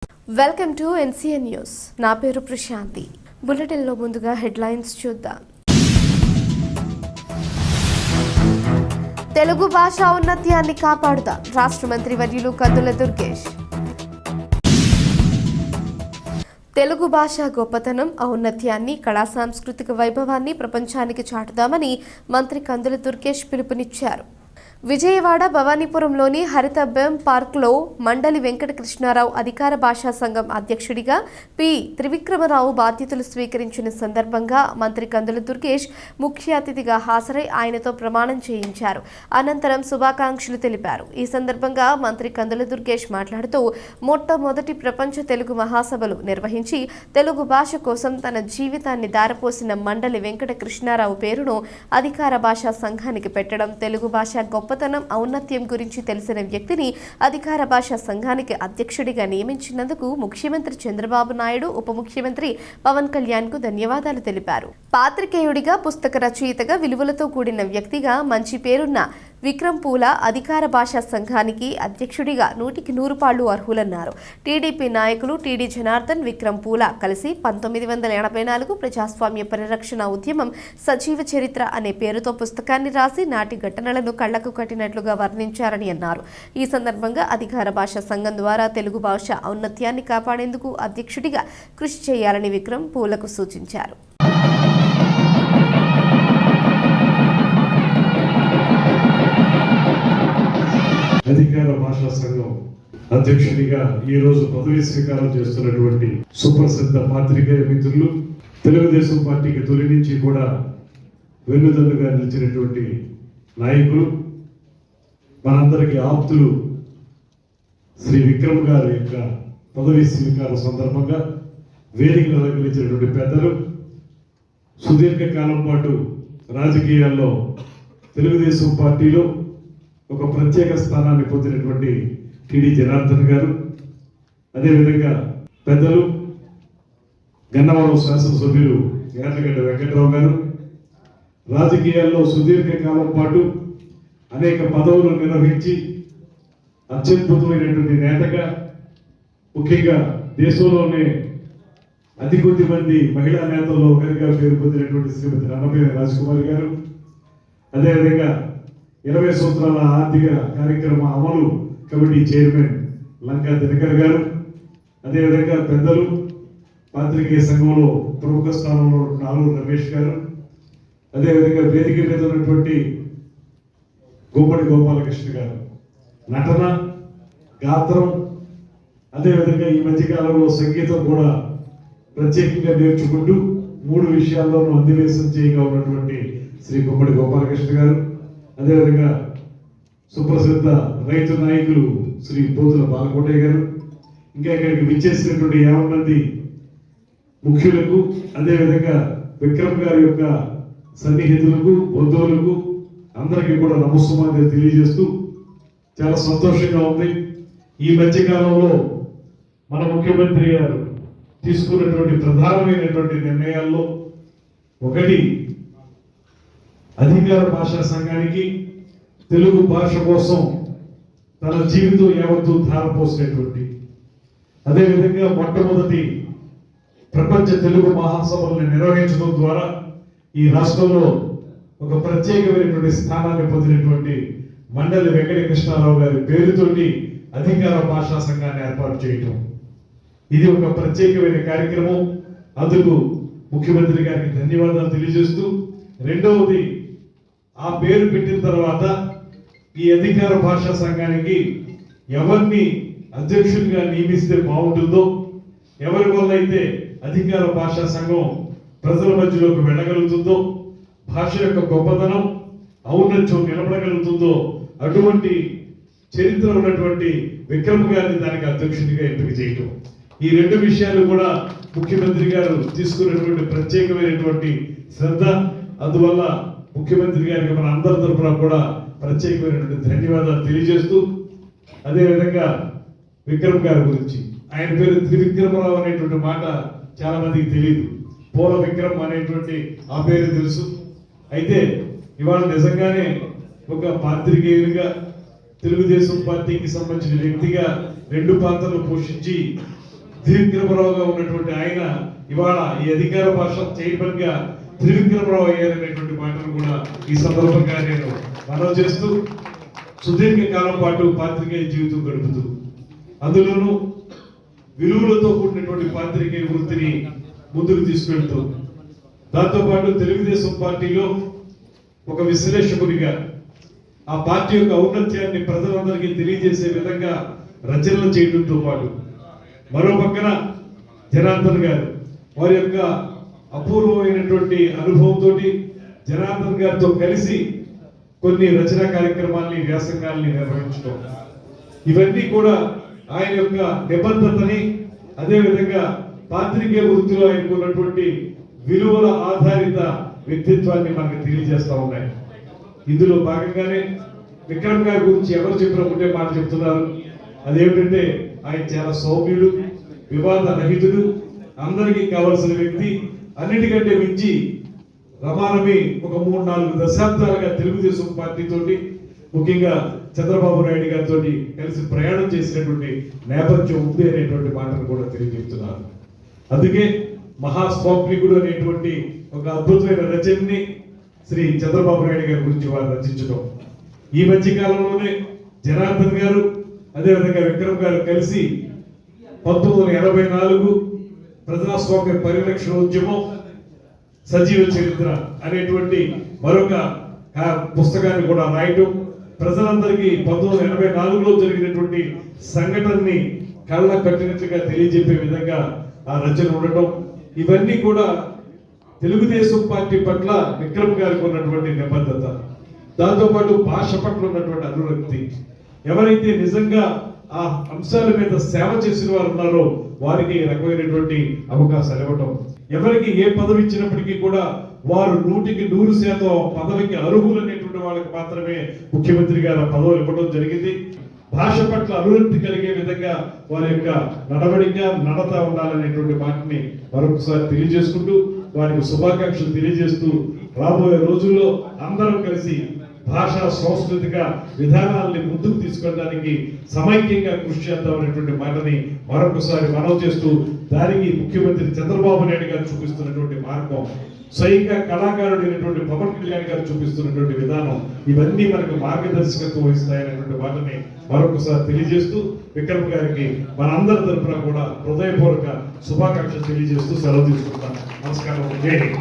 Welcome to NCN news. నా పేరు ప్రశాంతి. బులెటిన్లో ముందుగా హెడ్లైన్స్ చూద్దాం. తెలుగు భాష ఔన్నత్యాన్ని కాపాడుదాం. రాష్ట్ర మంత్రి వర్యులు కందుల దుర్గేష్. తెలుగు భాష గొప్పతనం, ఔన్నత్యాన్ని, కళా సాంస్కృతిక వైభవాన్ని ప్రపంచానికి చాటుదామని మంత్రి కందుల దుర్గేష్ పిలుపునిచ్చారు. విజయవాడ భవానీపురంలోని హరితబ్బం పార్క్లో మండలి వెంకటకృష్ణారావు అధికార భాషా సంఘం అధ్యక్షుడిగా పి త్రివిక్రమరావు బాధ్యతలు స్వీకరించిన సందర్భంగా మంత్రి కందుల దుర్గేష్ ముఖ్య అతిథిగా హాజరై ఆయనతో ప్రమాణం చేయించారు. అనంతరం శుభాకాంక్షలు తెలిపారు. ఈ సందర్భంగా మంత్రి కందుల దుర్గేష్ మాట్లాడుతూ మొట్టమొదటి ప్రపంచ తెలుగు మహాసభలు నిర్వహించి తెలుగు భాష కోసం తన జీవితాన్ని దారపోసిన మండలి వెంకటకృష్ణారావు పేరును అధికార భాషా సంఘానికి పెట్టడం, తెలుగు భాష గొప్పతనం, ఔన్నత్యం గురించి తెలిసిన వ్యక్తిని అధికార భాషా సంఘానికి అధ్యక్షుడిగా నియమించినందుకు ముఖ్యమంత్రి చంద్రబాబు నాయుడు, ఉప ముఖ్యమంత్రి పవన్ కళ్యాణ్ కు ధన్యవాదాలు తెలిపారు. పాత్రికేయుడిగా, పుస్తక రచయితగా, విలువలతో కూడిన వ్యక్తిగా మంచి పేరున్న విక్రమ్ పూల అధికార భాషా సంఘానికి అధ్యక్షుడిగా 100కి 100 పాళ్లు అర్హులన్నారు. టీడీపీ నాయకులు టీడీ జనార్దన్, విక్రమ్ పూల కలిసి 1984 ప్రజాస్వామ్య పరిరక్షణ ఉద్యమం సజీవ చరిత్ర అనే పేరుతో పుస్తకాన్ని రాసి నాటి ఘటనలను కళ్లకు కట్టినట్లుగా వర్ణించారని అన్నారు. ఈ సందర్భంగా అధికార భాషా సంఘం ద్వారా తెలుగు భాష ఔన్నత్యాన్ని కాపాడేందుకు అధ్యక్షుడిగా కృషి చేయాలని విక్రమ్ పూలకు సూచించారు. అధికార భాషా సంఘం అధ్యక్షుడిగా ఈ రోజు పదవి స్వీకారం చేస్తున్నటువంటి సుప్రసిద్ధ పాత్రికేయ మిత్రులు, తెలుగుదేశం పార్టీకి తొలి నుంచి కూడా వెన్నుదన్నుగా నిలిచినటువంటి నాయకులు, మనందరికీ ఆప్తులు శ్రీ విక్రమ్ గారి యొక్క పదవి స్వీకారం సందర్భంగా వేదికను అలంకరించినటువంటి పెద్దలు, సుదీర్ఘకాలం పాటు రాజకీయాల్లో తెలుగుదేశం పార్టీలో ఒక ప్రత్యేక స్థానాన్ని పొందినటువంటి టీడీ జనార్దన్ గారు, అదేవిధంగా పెద్దలు గన్నవరం శాసనసభ్యులు యార్లగడ్డ వెంకటరావు గారు, రాజకీయాల్లో సుదీర్ఘకాలం పాటు అనేక పదవులు నిర్వహించి అత్యద్భుతమైనటువంటి నేతగా, ముఖ్యంగా దేశంలోనే అతి కొద్ది మంది మహిళా నేతల్లో ఒకరిగా పేరు పొందినటువంటి శ్రీమతి రణపేని రాజకుమారి గారు, అదేవిధంగా 20 సంవత్సరాల ఆర్థిక కార్యక్రమ అమలు కమిటీ చైర్మన్ లంకా దినకర్ గారు, అదేవిధంగా పెద్దలు పాత్రికేయ సంఘంలో ప్రముఖ స్థానంలో నాలుగు రమేష్ గారు, అదేవిధంగా వేదిక మీద ఉన్నటువంటి గుమ్మడి గోపాలకృష్ణ గారు, నటన, గాత్రం, అదేవిధంగా ఈ మధ్యకాలంలో సంగీతం కూడా ప్రత్యేకంగా నేర్చుకుంటూ 3 విషయాల్లోనూ అధివేశం చేయగా ఉన్నటువంటి శ్రీ గుమ్మడి గోపాలకృష్ణ గారు, అదేవిధంగా సుప్రసిద్ధ రైతు నాయకులు శ్రీ పోతుల బాలకోటయ్య గారు, ఇంకా ఇక్కడికి విచ్చేసినటువంటి 50 మంది ముఖ్యులకు, అదేవిధంగా విక్రమ్ గారి యొక్క సన్నిహితులకు, బంధువులకు అందరికీ కూడా నమస్సుమాన్యాలు తెలియజేస్తూ చాలా సంతోషంగా ఉంది. ఈ మధ్యకాలంలో మన ముఖ్యమంత్రి గారు తీసుకున్నటువంటి ప్రధానమైనటువంటి నిర్ణయాల్లో ఒకటి, అధికార భాషా సంఘానికి తెలుగు భాష కోసం తన జీవితం యావత్తు ధారపోసినటువంటి, అదేవిధంగా మొట్టమొదటి ప్రపంచ తెలుగు మహాసభల్ని నిర్వహించడం ద్వారా ఈ రాష్ట్రంలో ఒక ప్రత్యేకమైనటువంటి స్థానాన్ని పొందినటువంటి మండలి వెంకటకృష్ణారావు గారి పేరుతోటి అధికార భాషా సంఘాన్ని ఏర్పాటు చేయటం, ఇది ఒక ప్రత్యేకమైన కార్యక్రమం. అందుకు ముఖ్యమంత్రి గారికి ధన్యవాదాలు తెలియజేస్తూ, రెండవది ఆ పేరు పెట్టిన తర్వాత ఈ అధికార భాషా సంఘానికి ఎవరిని అధ్యక్షుడిగా నియమిస్తే బాగుంటుందో, ఎవరి వల్ల అయితే అధికార భాషా సంఘం ప్రజల మధ్యలోకి వెళ్ళగలుగుతుందో, భాష యొక్క గొప్పతనం, ఔన్నత్యం నిలబడగలుగుతుందో అటువంటి చరిత్ర ఉన్నటువంటి విక్రమ్ గారిని దానికి అధ్యక్షుడిగా ఎంపిక చేయటం, ఈ 2 విషయాలు కూడా ముఖ్యమంత్రి గారు తీసుకున్నటువంటి ప్రత్యేకమైనటువంటి శ్రద్ధ. అందువల్ల ముఖ్యమంత్రి గారికి మన అందరి తరఫున కూడా ప్రత్యేకమైనటువంటి ధన్యవాదాలు తెలియజేస్తూ, అదేవిధంగా విక్రమ్ గారి గురించి, ఆయన పేరు త్రివిక్రమరావు అనేటువంటి మాట చాలా మందికి తెలియదు. పూల విక్రమ్ అనేటువంటి ఆ పేరు తెలుసు. అయితే ఇవాళ నిజంగానే ఒక పాత్రికేయునిగా, తెలుగుదేశం పార్టీకి సంబంధించిన వ్యక్తిగా 2 పాత్రలు పోషించి త్రివిక్రమరావుగా ఉన్నటువంటి ఆయన ఇవాళ ఈ అధికార భాష చైర్మన్ గా త్రివిక్రమరావు అయ్యారనేటువంటి మాటను కూడా ఈ సందర్భంగా నేను మనవి చేస్తూ, సుదీర్ఘ కాలం పాటు పాత్రికేయ జీవితం గడుపుతూ అందులోనూ విలువలతో కూడినటువంటి పాత్రికేయ వృత్తిని ముందుకు తీసుకెళ్తూ, దాంతోపాటు తెలుగుదేశం పార్టీలో ఒక విశ్లేషకుడిగా ఆ పార్టీ యొక్క ఔన్నత్యాన్ని ప్రజలందరికీ తెలియజేసే విధంగా రచనలు చేయడంతో పాటు మరో పక్కన జనార్దన్ గారు వారి యొక్క అపూర్వమైనటువంటి అనుభవంతో జనార్దన్ గారితో కలిసి కొన్ని రచనా కార్యక్రమాల్ని, వ్యాసంగాల్ని నిర్వహించడం, ఇవన్నీ కూడా ఆయన యొక్క నిబద్ధతని, అదేవిధంగా పాత్రికేయ వృత్తిలో ఆయనకు ఉన్నటువంటి విలువల ఆధారిత వ్యక్తిత్వాన్ని మనకు తెలియజేస్తా ఉన్నాయి. ఇందులో భాగంగానే విక్రమ్ గారి గురించి ఎవరు చెప్పినా ఒకటే మాట చెప్తున్నారు. అదేమిటంటే ఆయన చాలా సౌమ్యుడు, వివాద రహితుడు, అందరికీ కావలసిన వ్యక్తి. అన్నిటికంటే మించి రమారమి ఒక 3-4 దశాబ్దాలుగా తెలుగుదేశం పార్టీతోటి, ముఖ్యంగా చంద్రబాబు నాయుడు గారితో కలిసి ప్రయాణం చేసినటువంటి నేపథ్యం ఉంది అనేటువంటి మాటను కూడా తెలియజెప్తున్నారు. అందుకే మహాస్వామికుడు అనేటువంటి ఒక అద్భుతమైన రచనని శ్రీ చంద్రబాబు నాయుడు గారి గురించి వారు రచించడం, ఈ మధ్య కాలంలోనే జనార్దన్ గారు అదేవిధంగా విక్రమ్ గారు కలిసి 1984 ప్రజాస్వామ్య పరిరక్షణ ఉద్యమం సజీవ చరిత్ర అనేటువంటి మరొక పుస్తకాన్ని కూడా రాయటం, ప్రజలందరికీ 1984లో జరిగినటువంటి సంఘటనని కళ్ళ కట్టినట్లుగా తెలియజెప్పే విధంగా ఆ రచన ఉండటం, ఇవన్నీ కూడా తెలుగుదేశం పార్టీ పట్ల విక్రమ్ గారికి ఉన్నటువంటి నిబద్ధత, దాంతోపాటు భాష పట్ల ఉన్నటువంటి అనురక్తి, ఎవరైతే నిజంగా ఆ అంశాల మీద సేవ చేసిన వారు ఉన్నారో వారికి రకమైనటువంటి అవకాశాలు ఇవ్వటం, ఎవరికి ఏ పదవి ఇచ్చినప్పటికీ కూడా వారు 100% పదవికి అర్హులనేటువంటి వాళ్ళకి మాత్రమే ముఖ్యమంత్రి గారు పదవులు ఇవ్వడం జరిగింది. భాష పట్ల అనురక్తి కలిగే విధంగా వారి యొక్క నడవడిక, నడత ఉండాలనేటువంటి మాటని మరొకసారి తెలియజేసుకుంటూ వారికి శుభాకాంక్షలు తెలియజేస్తూ, రాబోయే రోజుల్లో అందరం కలిసి భాషా సాంస్కృతిక విధానాలని ముందుకు తీసుకెళ్ళడానికి సమైక్యంగా కృషి చేద్దామనేటువంటి మాటని మరొకసారి మనవి చేస్తూ, దానికి ముఖ్యమంత్రి చంద్రబాబు నాయుడు గారు చూపిస్తున్నటువంటి మార్గం, స్వయంగా కళాకారుడైనటువంటి పవన్ కళ్యాణ్ గారు చూపిస్తున్నటువంటి విధానం, ఇవన్నీ మనకు మార్గదర్శకత్వం వహిస్తాయనేటువంటి మాటని మరొకసారి తెలియజేస్తూ, విక్రమ్ గారికి మనందరి తరఫున కూడా హృదయపూర్వక శుభాకాంక్షలు తెలియజేస్తూ సెలవు తీసుకుంటాను. నమస్కారం. జై హింద్.